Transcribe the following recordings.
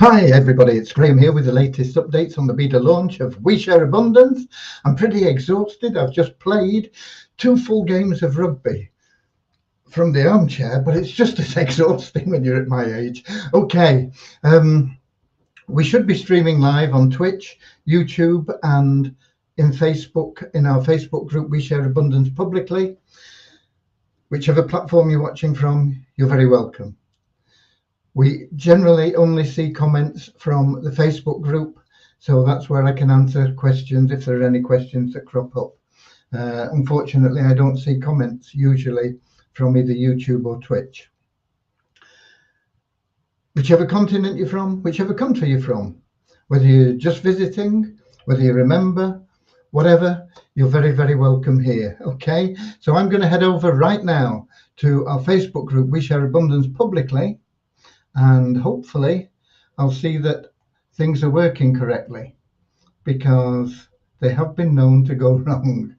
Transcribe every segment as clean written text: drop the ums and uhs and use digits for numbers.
Hi everybody, it's Graham here with the latest updates on the beta launch of We Share Abundance. I'm pretty exhausted. I've just played 2 full games of rugby from the armchair, but it's just as exhausting when you're at my age. Okay, we should be streaming live on Twitch, YouTube, and in Facebook, in our Facebook group We Share Abundance publicly. Whichever platform you're watching from, you're very welcome. We generally only see comments from the Facebook group, so that's where I can answer questions if there are any questions that crop up. Unfortunately, I don't see comments usually from either YouTube or Twitch. Whichever continent you're from, whichever country you're from, whether you're just visiting, whether you remember, whatever, you're very, very welcome here. Okay, so I'm going to head over right now to our Facebook group, We Share Abundance publicly, and hopefully I'll see that things are working correctly, because they have been known to go wrong.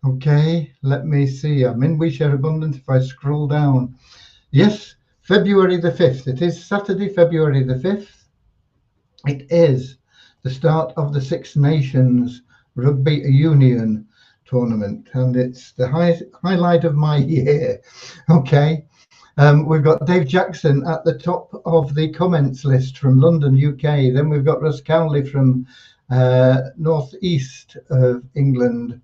Okay, let me see. I'm in We Share Abundance. If I scroll down, yes, February the 5th. It is Saturday, February the 5th. It is the start of the Six Nations Rugby Union tournament, and it's the highlight of my year. Okay. We've got Dave Jackson at the top of the comments list from London, UK. Then we've got Russ Cowley from northeast of England,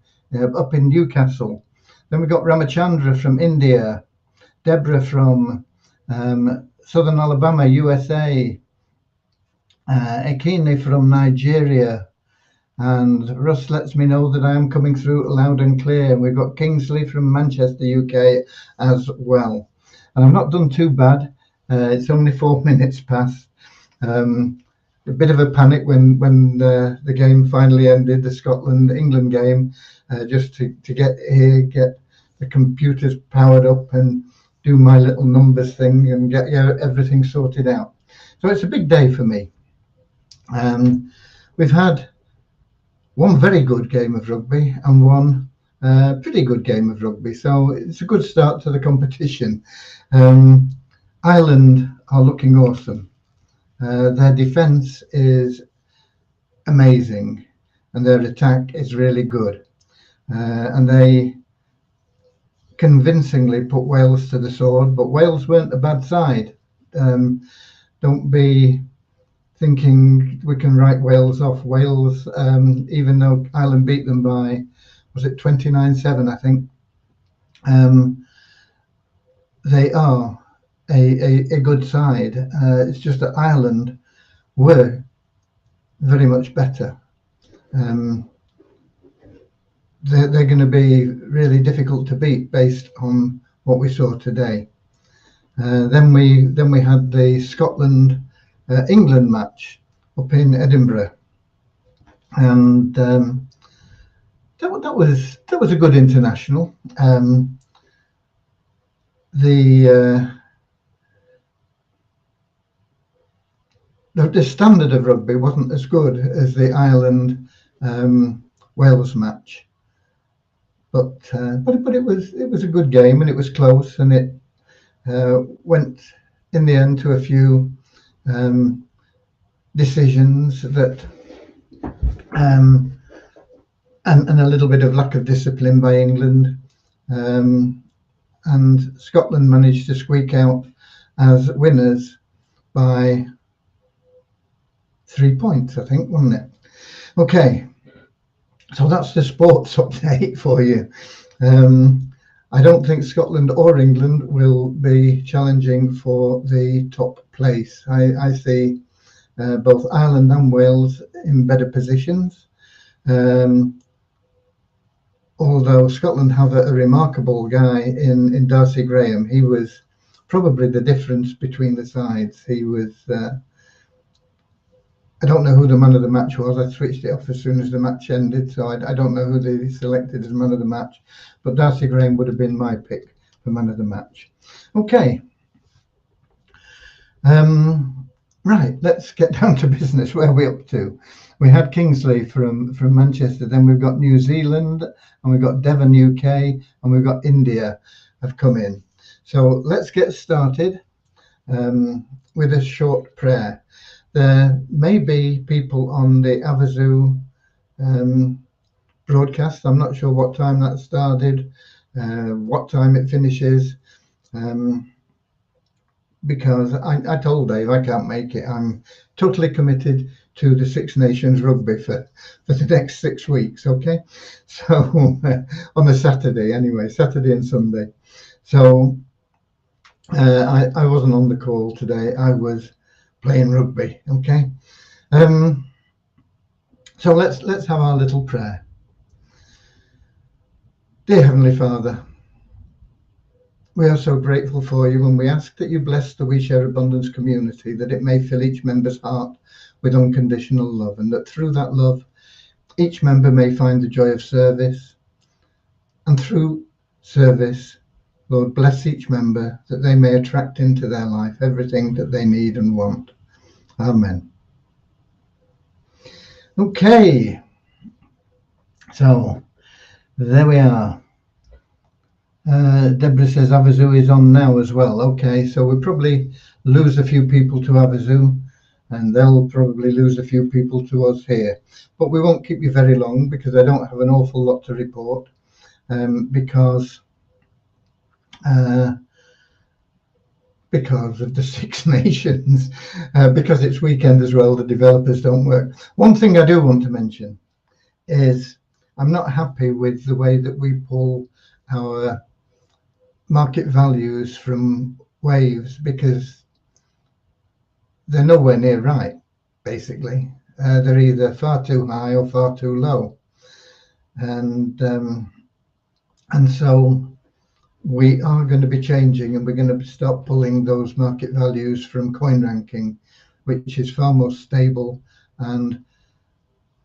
up in Newcastle. Then we've got Ramachandra from India, Deborah from Southern Alabama, USA, Ekene from Nigeria, and Russ lets me know that I am coming through loud and clear. And we've got Kingsley from Manchester, UK as well. And I've not done too bad. It's only 4 minutes past. A bit of a panic when the game finally ended, the Scotland-England game, just to get here, get the computers powered up and do my little numbers thing and get everything sorted out. So it's a big day for me. We've had one very good game of rugby and one pretty good game of rugby, so it's a good start to the competition. Ireland are looking awesome. Their defence is amazing and their attack is really good, and they convincingly put Wales to the sword, but Wales weren't a bad side. Don't be thinking we can write Wales off. Wales, even though Ireland beat them by, was it 29-7, I think, they are a good side. It's just that Ireland were very much better. They're going to be really difficult to beat based on what we saw today. Then we had the Scotland England match up in Edinburgh, and that was a good international. The standard of rugby wasn't as good as the Ireland Wales match, but it was a good game and it was close, and it went in the end to a few decisions that and a little bit of lack of discipline by England, and Scotland managed to squeak out as winners by 3 points, I think, wasn't it? Okay, so that's the sports update for you. I don't think Scotland or England will be challenging for the top place. I see both Ireland and Wales in better positions. Although Scotland have a remarkable guy in Darcy Graham. He was probably the difference between the sides. He was, I don't know who the man of the match was. I switched it off as soon as the match ended, so I don't know who they selected as man of the match. But Darcy Graham would have been my pick for man of the match. Okay. Right, let's get down to business. Where are we up to? We had Kingsley from Manchester, then we've got New Zealand, and we've got Devon, UK, and we've got India have come in. So let's get started with a short prayer. There may be people on the Havasu broadcast. I'm not sure what time that started, what time it finishes, because I told Dave I can't make it. I'm totally committed to the Six Nations rugby for the next 6 weeks, okay? So on a Saturday anyway, Saturday and Sunday. So I wasn't on the call today. I was playing rugby, okay? So let's have our little prayer. Dear Heavenly Father, we are so grateful for you, and we ask that you bless the We Share Abundance community, that it may fill each member's heart with unconditional love, and that through that love, each member may find the joy of service. And through service, Lord, bless each member, that they may attract into their life everything that they need and want. Amen. Okay, so there we are. Deborah says Havasu is on now as well. Okay, so we'll probably lose a few people to Havasu, and they'll probably lose a few people to us here. But we won't keep you very long, because I don't have an awful lot to report, because of the Six Nations, because it's weekend as well, the developers don't work. One thing I do want to mention is I'm not happy with the way that we pull our market values from Waves, because they're nowhere near right, basically. They're either far too high or far too low. And so we are going to be changing, and we're going to start pulling those market values from CoinRanking, which is far more stable and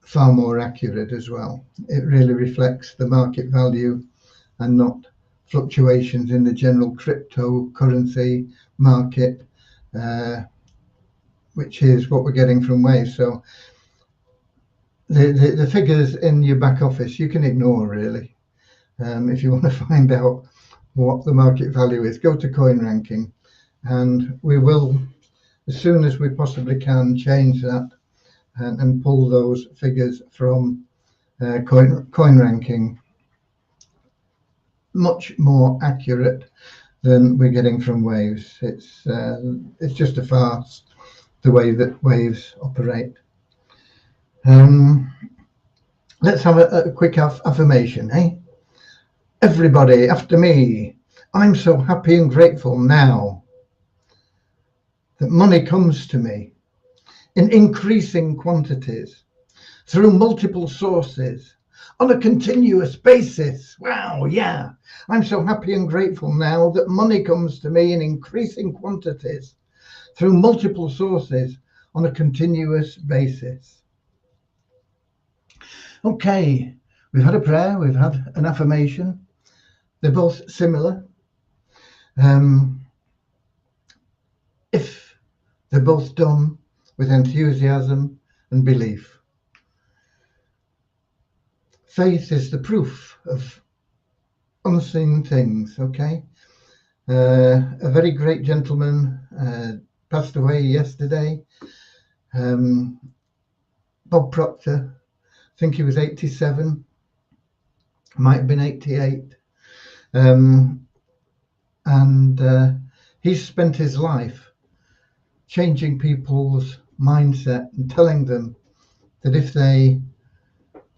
far more accurate as well. It really reflects the market value and not fluctuations in the general cryptocurrency market, which is what we're getting from Waves. So the figures in your back office you can ignore, really. If you want to find out what the market value is, go to CoinRanking, and we will, as soon as we possibly can, change that and pull those figures from CoinRanking. Much more accurate than we're getting from Waves. It's just a farce, the way that Waves operate. Let's have a quick affirmation, eh? Everybody after me. I'm so happy and grateful now that money comes to me in increasing quantities through multiple sources on a continuous basis. Wow, yeah. I'm so happy and grateful now that money comes to me in increasing quantities through multiple sources on a continuous basis. Okay, we've had a prayer, we've had an affirmation. They're both similar. If they're both done with enthusiasm and belief. Faith is the proof of unseen things, okay? A very great gentleman passed away yesterday. Bob Proctor, I think he was 87, might have been 88. And he's spent his life changing people's mindset and telling them that if they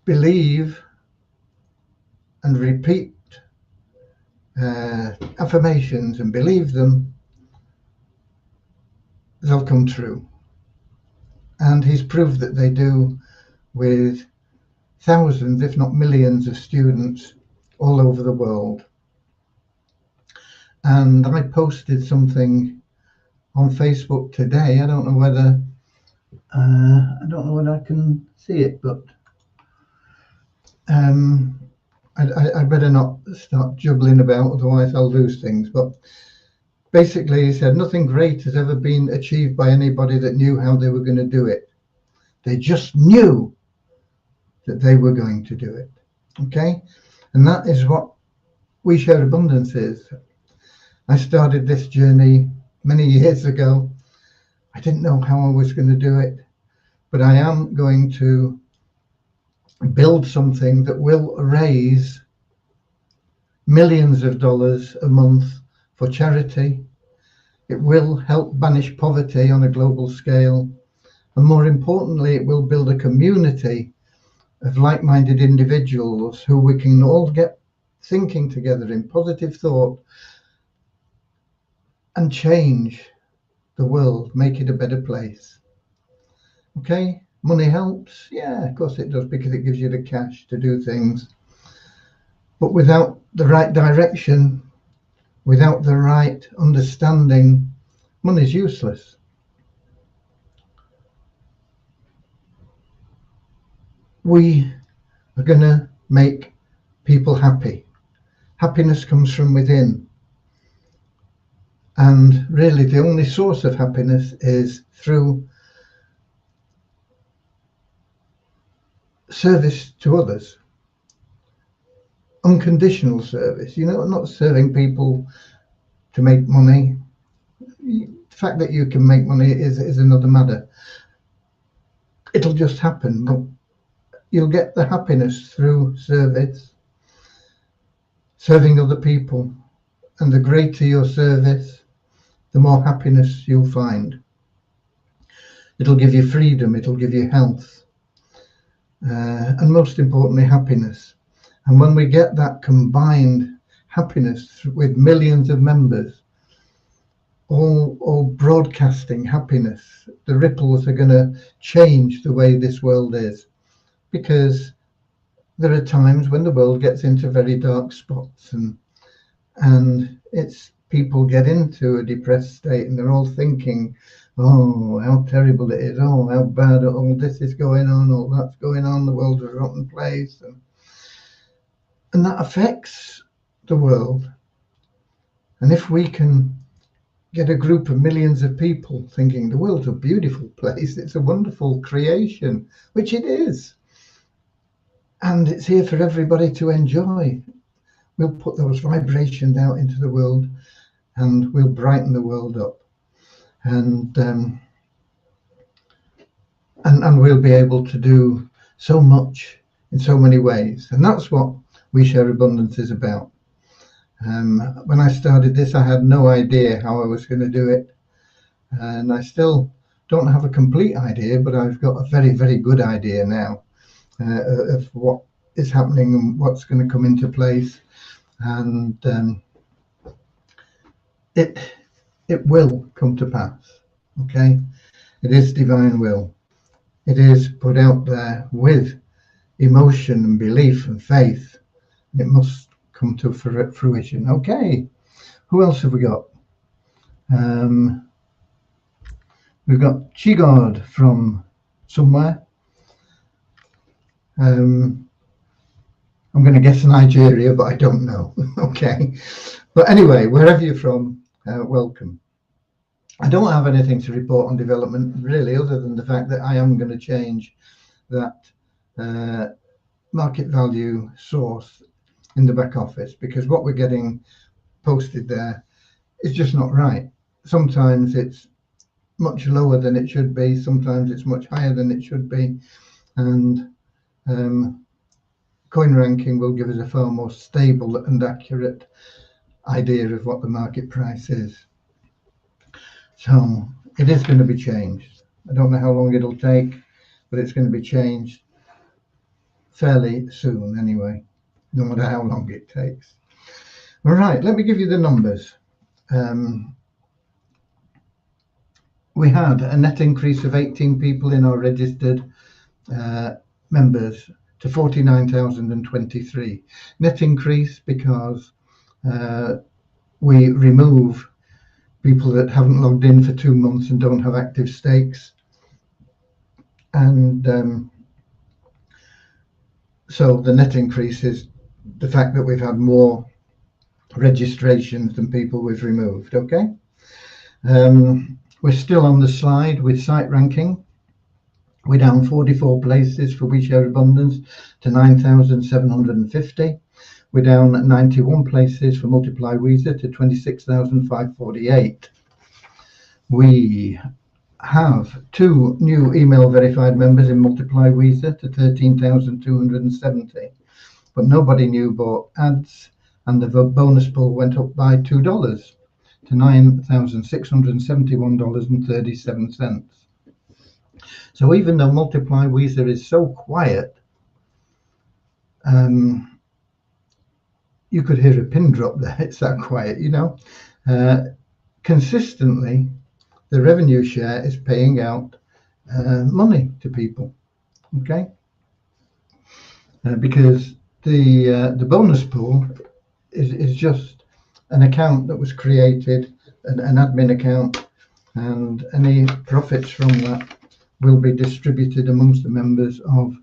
believe and repeat affirmations and believe them, they'll come true. And he's proved that they do with thousands, if not millions, of students all over the world. And I posted something on Facebook today. I don't know whether I can see it, but I better not start juggling about, otherwise I'll lose things. But basically, he said nothing great has ever been achieved by anybody that knew how they were going to do it. They just knew that they were going to do it. Okay, and that is what We Share Abundance is. I started this journey many years ago, I didn't know how I was going to do it, but I am going to build something that will raise millions of dollars a month for charity. It will help banish poverty on a global scale. And more importantly, it will build a community of like-minded individuals who we can all get thinking together in positive thought and change the world, make it a better place. Okay, money helps. Yeah, of course it does, because it gives you the cash to do things. But without the right direction, without the right understanding, money's useless. We are going to make people happy. Happiness comes from within. And really the only source of happiness is through service to others. Unconditional service, not serving people to make money. The fact that you can make money is another matter. It'll just happen, but you'll get the happiness through service, serving other people. And the greater your service, the more happiness you'll find. It'll give you freedom, it'll give you health, and most importantly, happiness. And when we get that combined happiness with millions of members, all broadcasting happiness, the ripples are going to change the way this world is. Because there are times when the world gets into very dark spots, and it's people get into a depressed state, and they're all thinking, oh, how terrible it is, oh, how bad, all this is going on, all that's going on, the world's a rotten place. And that affects the world. And if we can get a group of millions of people thinking the world's a beautiful place, it's a wonderful creation, which it is, and it's here for everybody to enjoy, we'll put those vibrations out into the world, and we'll brighten the world up, and we'll be able to do so much in so many ways. And that's what We Share Abundance is about. When I started this, I had no idea how I was going to do it, and I still don't have a complete idea, but I've got a very, very good idea now of what is happening and what's going to come into place. And it will come to pass. Okay, it is divine will. It is put out there with emotion and belief and faith. It must come to fruition. Okay, who else have we got? We've got Chigod from somewhere. I'm going to guess Nigeria, but I don't know. Okay, but anyway, wherever you're from, welcome. I don't have anything to report on development really, other than the fact that I am going to change that market value source in the back office, because what we're getting posted there is just not right. Sometimes it's much lower than it should be, sometimes it's much higher than it should be, and Coin Ranking will give us a far more stable and accurate idea of what the market price is. So it is going to be changed. I don't know how long it'll take, but it's going to be changed fairly soon anyway, no matter how long it takes. All right, let me give you the numbers. We had a net increase of 18 people in our registered members to 49,023. Net increase because we remove people that haven't logged in for 2 months and don't have active stakes. And so the net increase is the fact that we've had more registrations than people we've removed. Okay. We're still on the slide with site ranking. We're down 44 places for We Share Abundance to 9,750. We're down 91 places for Multiply Weezer to 26,548. We have 2 new email verified members in Multiply Weezer to 13,270, but nobody new bought ads, and the bonus pool went up by $2 to $9,671.37. So even though Multiply Weezer is so quiet, you could hear a pin drop there. It's that quiet, you know. Consistently, the revenue share is paying out money to people, okay? Because the bonus pool is just an account that was created, an admin account, and any profits from that will be distributed amongst the members of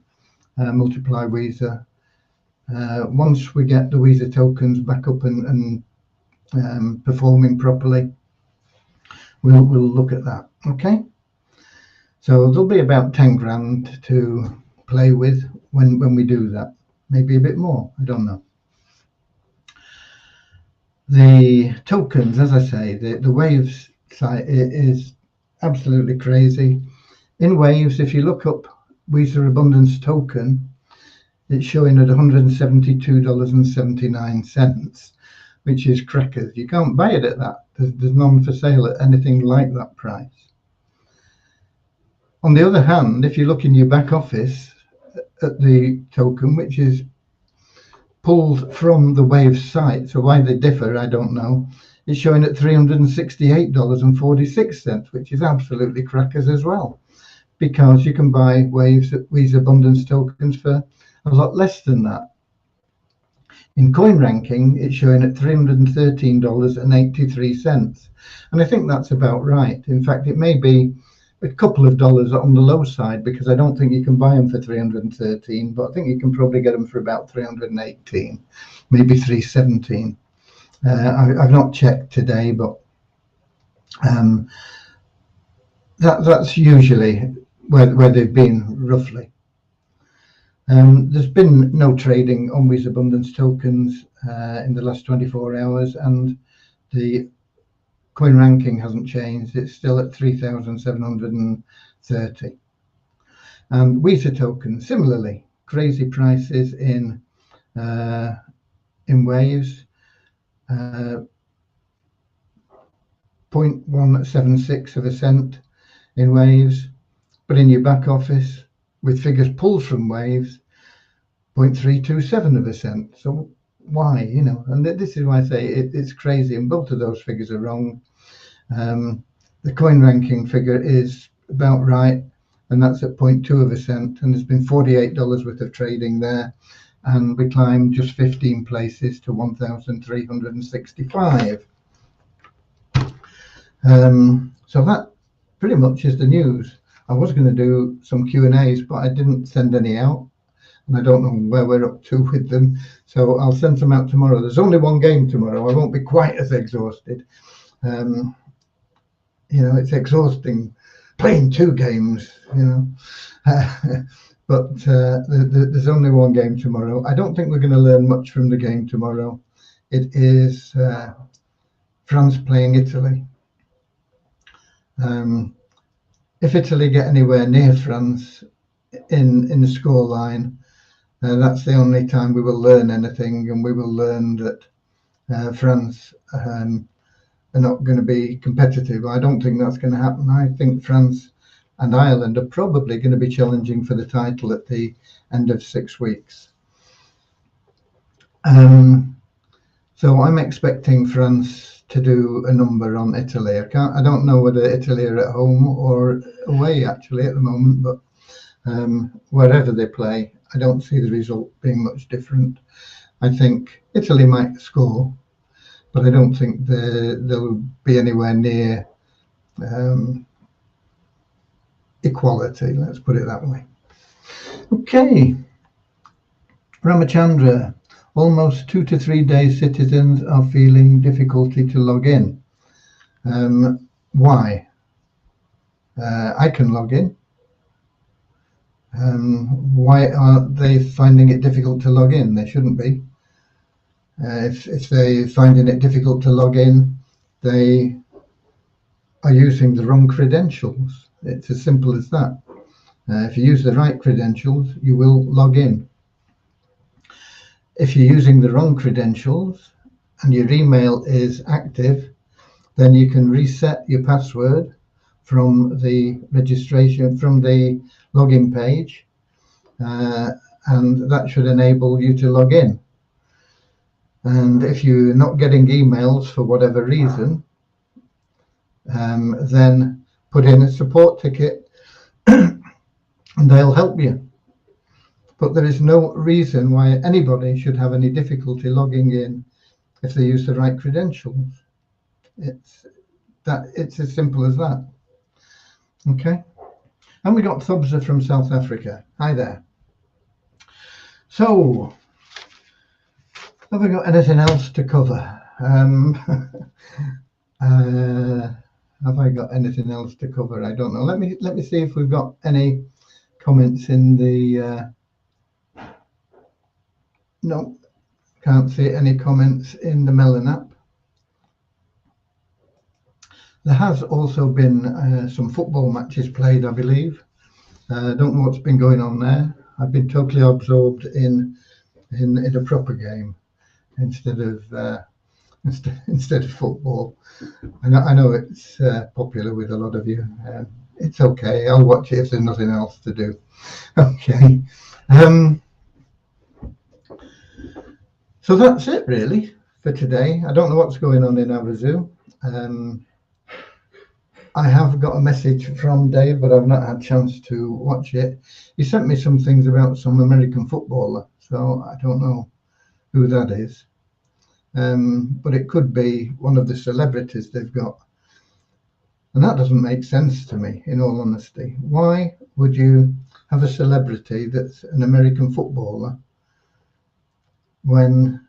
Multiply Weezer. Once we get the Weezer tokens back up and performing properly, we'll look at that. Okay, so there'll be about 10 grand to play with when we do that, maybe a bit more, I don't know. The tokens, as I say, the Waves site is absolutely crazy. In Waves, if you look up Weezer Abundance token, it's showing at $172.79, which is crackers. You can't buy it at that. There's none for sale at anything like that price. On the other hand, if you look in your back office at the token, which is pulled from the Waves site, so why they differ, I don't know, it's showing at $368.46, which is absolutely crackers as well, because you can buy Weezer Abundance tokens for a lot less than that. In CoinRanking, it's showing at $313.83, and I think that's about right. In fact, it may be a couple of dollars on the low side, because I don't think you can buy them for 313, but I think you can probably get them for about 318, maybe 317. I've not checked today, but that's usually where they've been roughly. There's been no trading on Weezer Abundance tokens in the last 24 hours, and the CoinRanking hasn't changed. It's still at 3,730. And Weezer token, similarly, crazy prices in Waves, 0.176 of a cent in Waves, but in your back office, with figures pulled from Waves, 0.327 of a cent. So why, you know? And this is why I say it's crazy, and both of those figures are wrong. The CoinRanking figure is about right, and that's at 0.2 of a cent, and there's been $48 worth of trading there, and we climbed just 15 places to 1,365. So that pretty much is the news. I was going to do some Q&As, but I didn't send any out, and I don't know where we're up to with them, so I'll send some out tomorrow. There's only one game tomorrow. I won't be quite as exhausted. You know, it's exhausting playing 2 games, you know. But there's only one game tomorrow. I don't think we're going to learn much from the game tomorrow. It is France playing Italy. If Italy get anywhere near France in the scoreline, that's the only time we will learn anything, and we will learn that France are not going to be competitive. I don't think that's going to happen. I think France and Ireland are probably going to be challenging for the title at the end of 6 weeks. So I'm expecting France to do a number on Italy. I don't know whether Italy are at home or away actually at the moment, but wherever they play, I don't see the result being much different. I think Italy might score, but I don't think they'll be anywhere near equality, let's put it that way. Okay, Ramachandra. Almost 2 to 3 days citizens are feeling difficulty to log in. Why? I can log in. Why are they finding it difficult to log in? They shouldn't be. If they're finding it difficult to log in, they are using the wrong credentials. It's as simple as that. If you use the right credentials, you will log in. If you're using the wrong credentials and your email is active, then you can reset your password from the registration, from the login page, and that should enable you to log in. And if you're not getting emails for whatever reason, then put in a support ticket and they'll help you. But there is no reason why anybody should have any difficulty logging in if they use the right credentials. It's as simple as that. Okay. And we got Thubza from South Africa. Hi there. So, have I got anything else to cover? Have I got anything else to cover? I don't know. Let me see if we've got any comments in the. No, can't see any comments in the Melon app. There has also been some football matches played, I believe. Don't know what's been going on there. I've been totally absorbed in a proper game instead of football. I know it's popular with a lot of you. It's okay. I'll watch it if there's nothing else to do. Okay. So that's it really for today. I don't know what's going on in Havasu. I have got a message from Dave, but I've not had a chance to watch it. He sent me some things about some American footballer, so I don't know who that is. But it could be one of the celebrities they've got. And that doesn't make sense to me, in all honesty. Why would you have a celebrity that's an American footballer when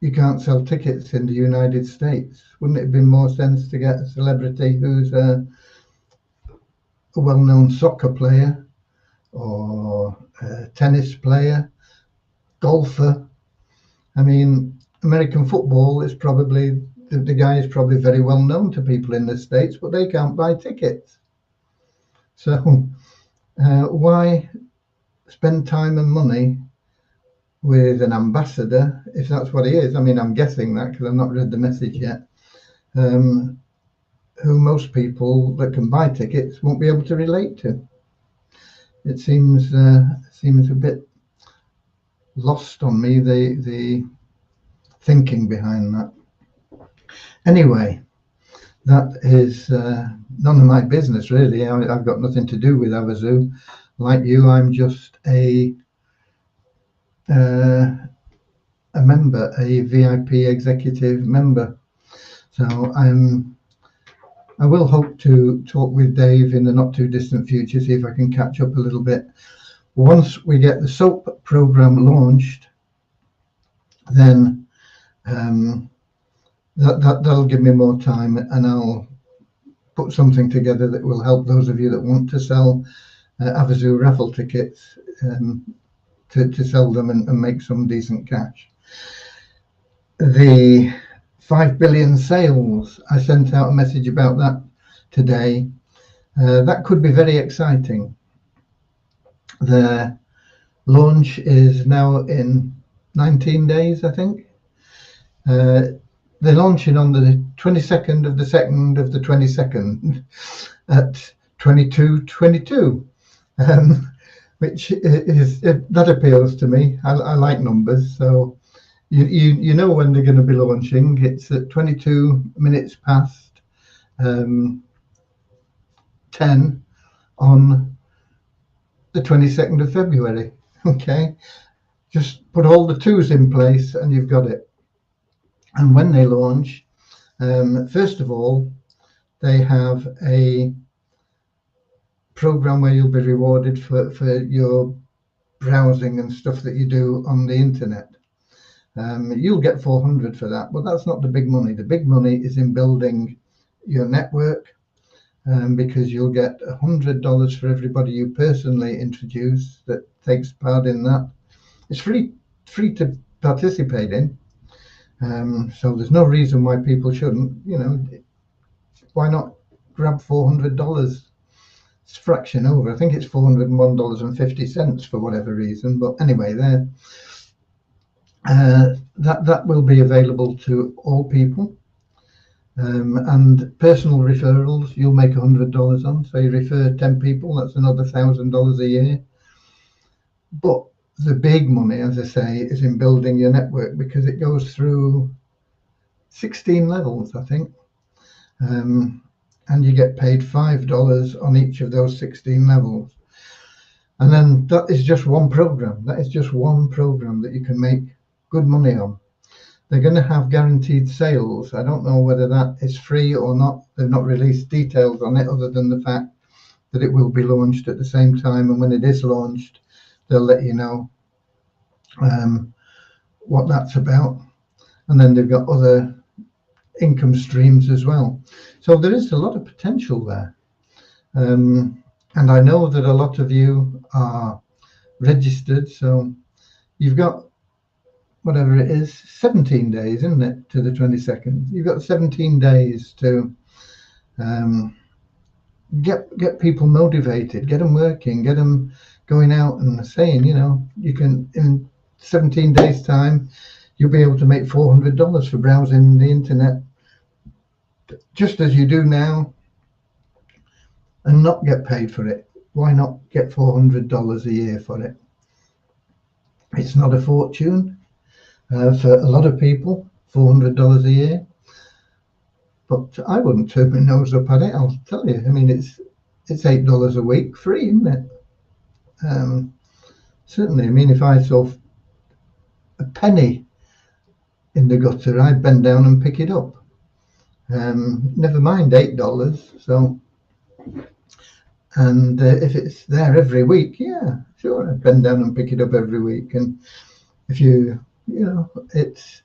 you can't sell tickets in the United States? Wouldn't it have been more sense to get a celebrity who's a well-known soccer player or a tennis player, golfer? I mean, American football is probably, the guy is probably very well known to people in the States, but they can't buy tickets. So why spend time and money with an ambassador, if that's what he is? I mean, I'm guessing that because I've not read the message yet, who most people that can buy tickets won't be able to relate to. It seems a bit lost on me, the thinking behind that. Anyway, that is none of my business really. I've got nothing to do with Havasu. Like you, I'm just a member, a VIP executive member. So I will hope to talk with Dave in the not too distant future, see if I can catch up a little bit. Once we get the SOAP program launched, then that'll give me more time, and I'll put something together that will help those of you that want to sell Havasu raffle tickets to sell them and make some decent cash. The 5 billion sales, I sent out a message about that today. That could be very exciting. The launch is now in 19 days, I think. They're launching on the 22nd of the 2nd of the 22nd at 22:22, which is that appeals to me. I like numbers, so you know when they're going to be launching. It's at 22 minutes past 10 on the 22nd of February. Okay, just put all the twos in place and you've got it. And when they launch, first of all, they have a program where you'll be rewarded for your browsing and stuff that you do on the internet. You'll get 400 for that, but that's not the big money. The big money is in building your network, because you'll get $100 for everybody you personally introduce that takes part in that. It's free to participate in. So there's no reason why people shouldn't, why not grab $400 It's a fraction over. I think it's $401.50 for whatever reason. But anyway, there. That will be available to all people. And personal referrals, you'll make $100 on. So you refer 10 people, that's another $1,000 a year. But the big money, as I say, is in building your network, because it goes through 16 levels, I think. And you get paid $5 on each of those 16 levels. And then that is just one program. That is just one program that you can make good money on. They're going to have guaranteed sales. I don't know whether that is free or not. They've not released details on it, other than the fact that it will be launched at the same time. And when it is launched, they'll let you know what that's about. And then they've got other income streams as well. So there is a lot of potential there. And I know that a lot of you are registered. So you've got, whatever it is, 17 days, isn't it, to the 22nd? You've got 17 days to get people motivated, get them working, get them going out and saying, you know, you can, in 17 days time, you'll be able to make $400 for browsing the internet, just as you do now, and not get paid for it. Why not get $400 a year for it? It's not a fortune. For a lot of people, $400 a year, but I wouldn't turn my nose up at it, I'll tell you. I mean, it's $8 a week, free, isn't it? Certainly. I mean, if I saw a penny in the gutter, I'd bend down and pick it up. Never mind $8. So, and if it's there every week, yeah, sure, I'd bend down and pick it up every week. And if you know, it's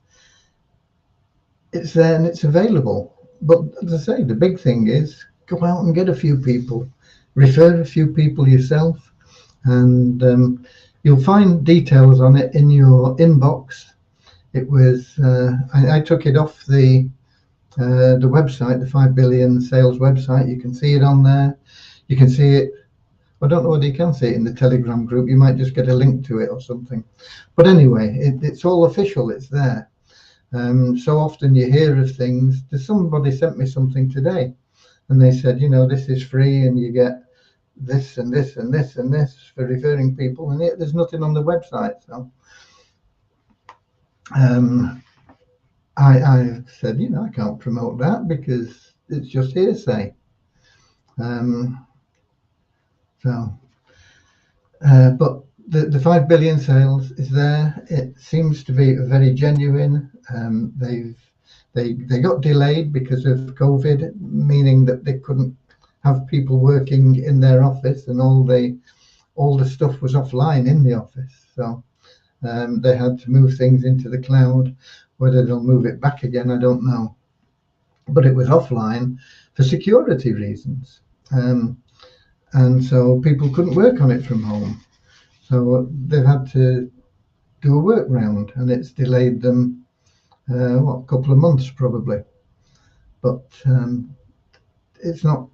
there and it's available. But as I say, the big thing is go out and get a few people, refer a few people yourself, and you'll find details on it in your inbox. It was I took it off the website, the 5 Billion Sales website. You can see it on there. You can see it. I don't know whether you can see it in the Telegram group. You might just get a link to it or something. But anyway, it's all official. It's there. So often you hear of things. Somebody sent me something today, and they said, you know, this is free, and you get this and this and this and this for referring people, and yet there's nothing on the website. So I said, you know, I can't promote that because it's just hearsay. But the 5 billion sales is there. It seems to be very genuine. They got delayed because of COVID, meaning that they couldn't have people working in their office, and all the stuff was offline in the office. So they had to move things into the cloud. Whether they'll move it back again, I don't know. But it was offline for security reasons. And so people couldn't work on it from home. So they've had to do a workaround, and it's delayed them, a couple of months probably. But it's not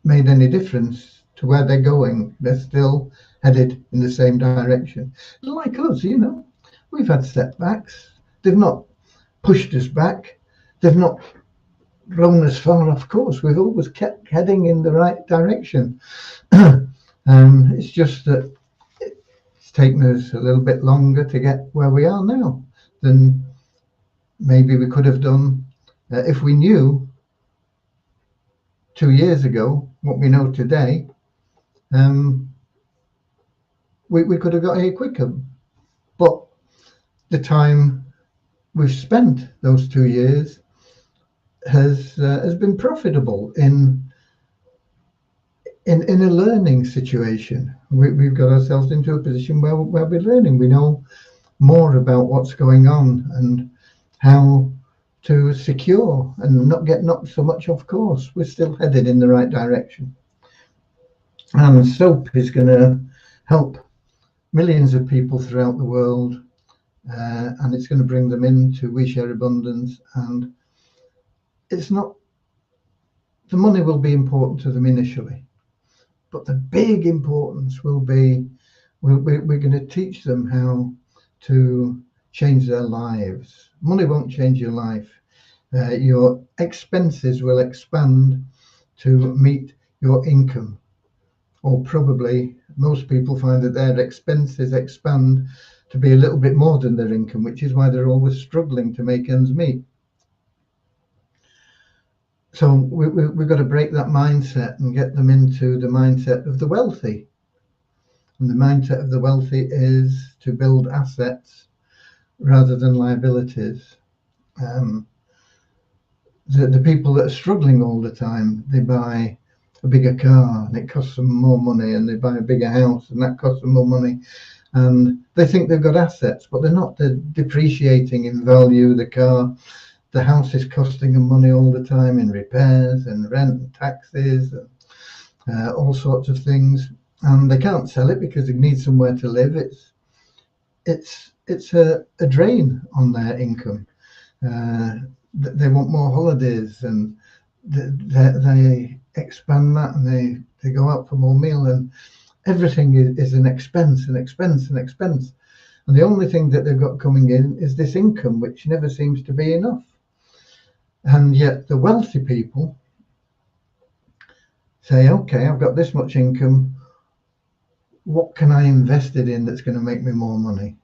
made any difference to where they're going. They're still headed in the same direction. Like us, you know, we've had setbacks. They've not pushed us back. They've not thrown us far off course. We've always kept heading in the right direction. It's just that it's taken us a little bit longer to get where we are now than maybe we could have done if we knew 2 years ago what we know today. We could have got here quicker, but the time we've spent those 2 years has been profitable in a learning situation. We've got ourselves into a position where we're learning. We know more about what's going on and how to secure and not get knocked so much off course. We're still headed in the right direction. And SOAP is going to help millions of people throughout the world, and it's going to bring them into We Share Abundance. And it's not, the money will be important to them initially, But the big importance will be we're going to teach them how to change their lives. Money won't change your life. Your expenses will expand to meet your income, or probably most people find that their expenses expand to be a little bit more than their income, which is why they're always struggling to make ends meet. So we've got to break that mindset and get them into the mindset of the wealthy. And the mindset of the wealthy is to build assets rather than liabilities. The people that are struggling all the time, they buy a bigger car and it costs them more money, and they buy a bigger house and that costs them more money, and they think they've got assets, but they're not. They're depreciating in value. The car, the house is costing them money all the time in repairs and rent and taxes and all sorts of things, and they can't sell it because they need somewhere to live. It's a drain on their income. They want more holidays, and they expand that, and they go out for more meal, and everything is an expense. And the only thing that they've got coming in is this income, which never seems to be enough. And yet the wealthy people say, okay, I've got this much income, what can I invest it in that's going to make me more money?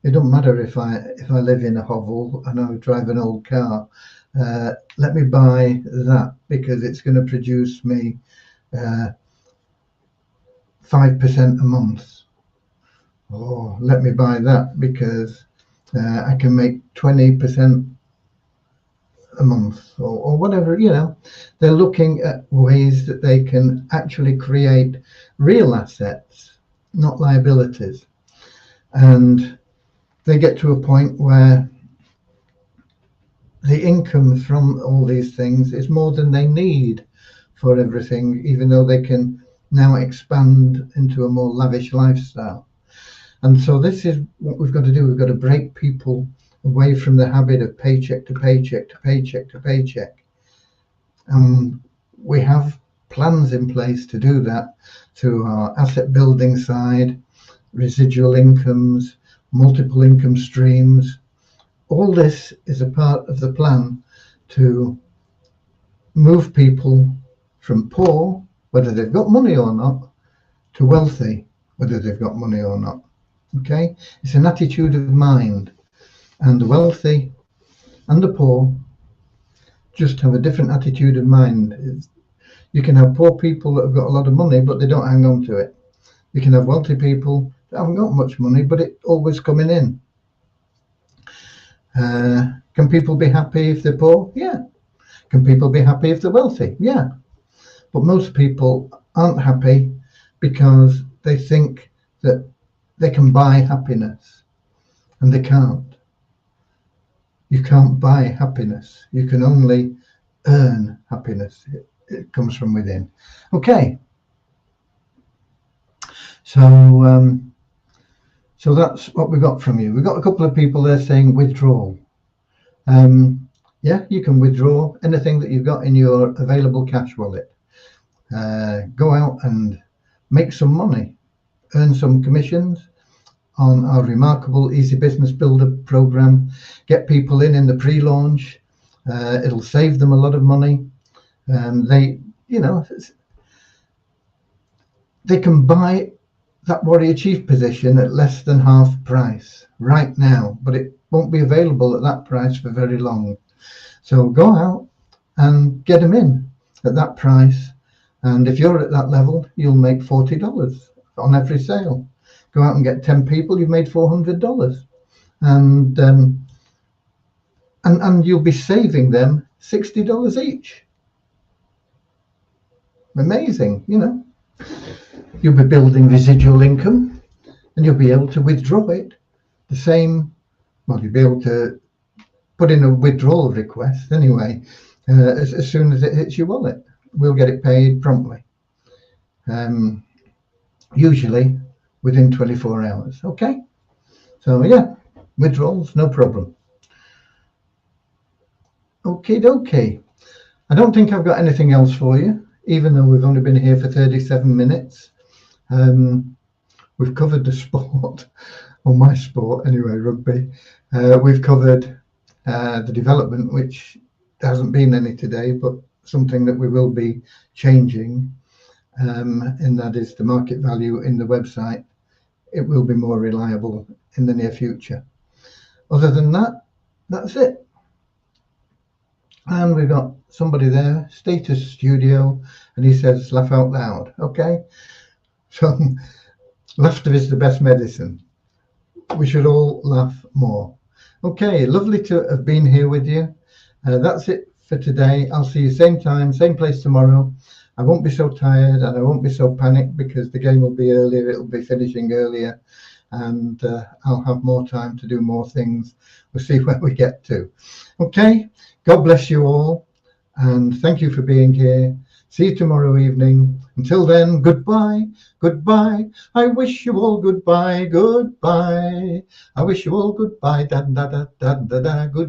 It doesn't matter if I live in a hovel and I drive an old car. Let me buy that because it's going to produce me 5% a month. Or let me buy that because I can make 20% a month, or whatever. They're looking at ways that they can actually create real assets, not liabilities. And they get to a point where the income from all these things is more than they need for everything, even though they can now expand into a more lavish lifestyle. And so this is what we've got to do. We've got to break people away from the habit of paycheck to paycheck to paycheck to paycheck. And we have plans in place to do that through our asset building side, residual incomes, multiple income streams. All this is a part of the plan to move people from poor, whether they've got money or not, to wealthy, whether they've got money or not. Okay? It's an attitude of mind. And the wealthy and the poor just have a different attitude of mind. You can have poor people that have got a lot of money, but they don't hang on to it. You can have wealthy people that haven't got much money, but it's always coming in. Can people be happy if they're poor? Yeah. Can people be happy if they're wealthy? Yeah. But most people aren't happy because they think that they can buy happiness, and they can't. You can't buy happiness. You can only earn happiness. It comes from within. Okay. So that's what we got from you. We've got a couple of people there saying withdrawal. Yeah, you can withdraw anything that you've got in your available cash wallet. Go out and make some money, earn some commissions on our remarkable Easy Business Builder program. Get people in the pre-launch. It'll save them a lot of money. They can buy that Warrior Chief position at less than half price right now, but it won't be available at that price for very long. So go out and get them in at that price, and if you're at that level, you'll make $40 on every sale. Go out and get 10 people, you've made $400, and you'll be saving them $60 each. Amazing, You'll be building residual income, and you'll be able to withdraw it the same. Well, you'll be able to put in a withdrawal request anyway as soon as it hits your wallet. We'll get it paid promptly, usually within 24 hours. Okay, so yeah, withdrawals, no problem. Okay. I don't think I've got anything else for you. even though we've only been here for 37 minutes. We've covered the sport, or my sport anyway, rugby. We've covered the development, which hasn't been any today, but something that we will be changing, and that is the market value in the website. It will be more reliable in the near future. Other than that, that's it. And we've got somebody there, Status Studio, and he says, laugh out loud. Okay, so laughter is the best medicine. We should all laugh more. Okay, lovely to have been here with you. That's it for today. I'll see you same time, same place tomorrow. I won't be so tired and I won't be so panicked because the game will be earlier. It'll be finishing earlier, and I'll have more time to do more things. We'll see where we get to. Okay, God bless you all, and thank you for being here. See you tomorrow evening. Until then, goodbye, goodbye. I wish you all goodbye, goodbye. I wish you all goodbye, da da da da da da. Good.